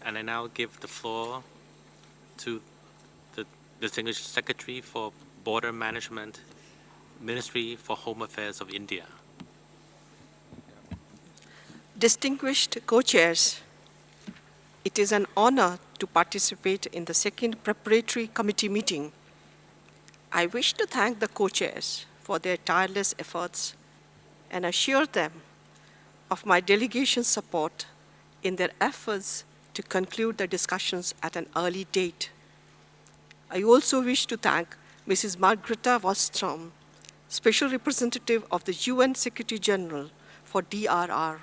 And I now give the floor to the Distinguished Secretary for Border Management, Ministry for Home Affairs of India. Distinguished co-chairs, it is an honor to participate in the second preparatory committee meeting. I wish to thank the co-chairs for their tireless efforts and assure them of my delegation's support in their efforts to conclude the discussions at an early date. I also wish to thank Mrs. Margareta Wallström, Special Representative of the UN Secretary General for DRR,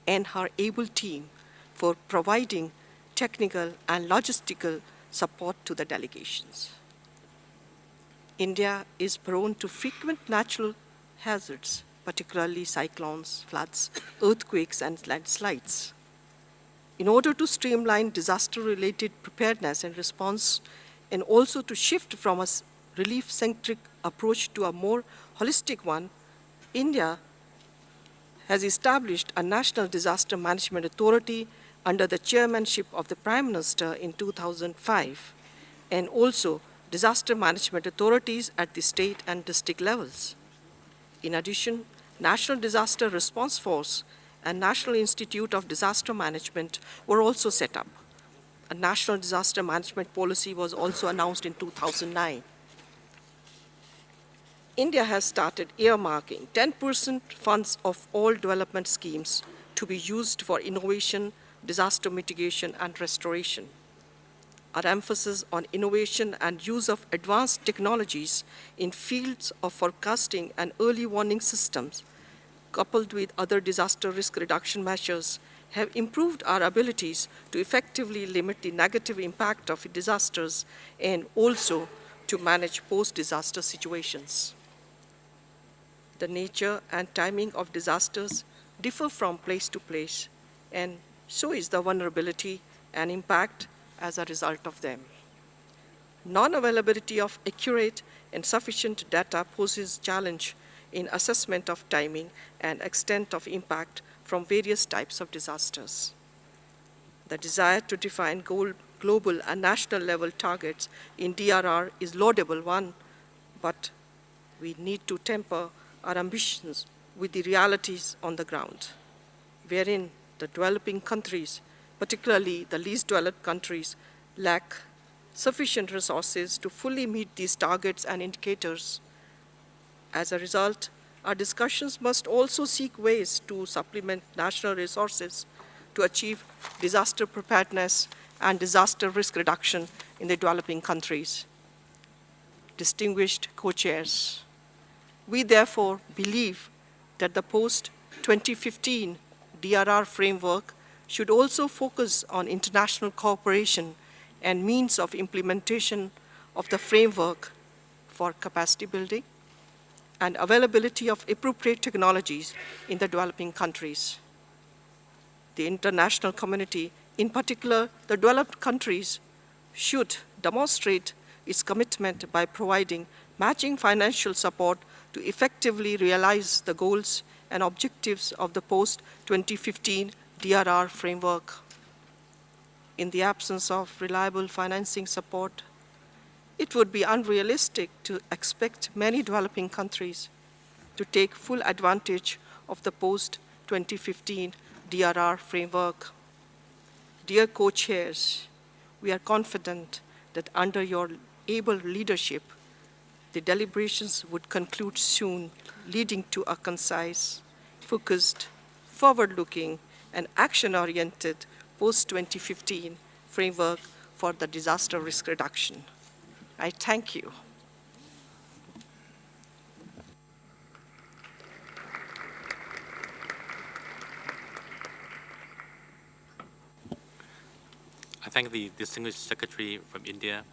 and her able team for providing technical and logistical support to the delegations. India is prone to frequent natural hazards, particularly cyclones, floods, earthquakes, and landslides. In order to streamline disaster-related preparedness and response, and also to shift from a relief-centric approach to a more holistic one, India has established a National Disaster Management Authority under the chairmanship of the Prime Minister in 2005, and also disaster management authorities at the state and district levels. In addition, National Disaster Response Force and National Institute of Disaster Management were also set up. A National Disaster Management Policy was also announced in 2009. India has started earmarking 10% funds of all development schemes to be used for innovation, disaster mitigation, and restoration. Our emphasis on innovation and use of advanced technologies in fields of forecasting and early warning systems, coupled with other disaster risk reduction measures, have improved our abilities to effectively limit the negative impact of disasters and also to manage post-disaster situations. The nature and timing of disasters differ from place to place, and so is the vulnerability and impact as a result of them. Non-availability of accurate and sufficient data poses challenge in assessment of timing and extent of impact from various types of disasters. The desire to define global and national level targets in DRR is laudable one, but we need to temper our ambitions with the realities on the ground, wherein the developing countries, particularly the least developed countries, lack sufficient resources to fully meet these targets and indicators. As a result, our discussions must also seek ways to supplement national resources to achieve disaster preparedness and disaster risk reduction in the developing countries. Distinguished co-chairs, we therefore believe that the post-2015 DRR framework should also focus on international cooperation and means of implementation of the framework for capacity building and availability of appropriate technologies in the developing countries. The international community, in particular the developed countries, should demonstrate its commitment by providing matching financial support to effectively realize the goals and objectives of the post-2015 DRR framework. In the absence of reliable financing support, it would be unrealistic to expect many developing countries to take full advantage of the post-2015 DRR framework. Dear co-chairs, we are confident that under your able leadership, the deliberations would conclude soon, leading to a concise, focused, forward-looking, and action-oriented post-2015 framework for the disaster risk reduction. I thank you. I thank the Distinguished Secretary from India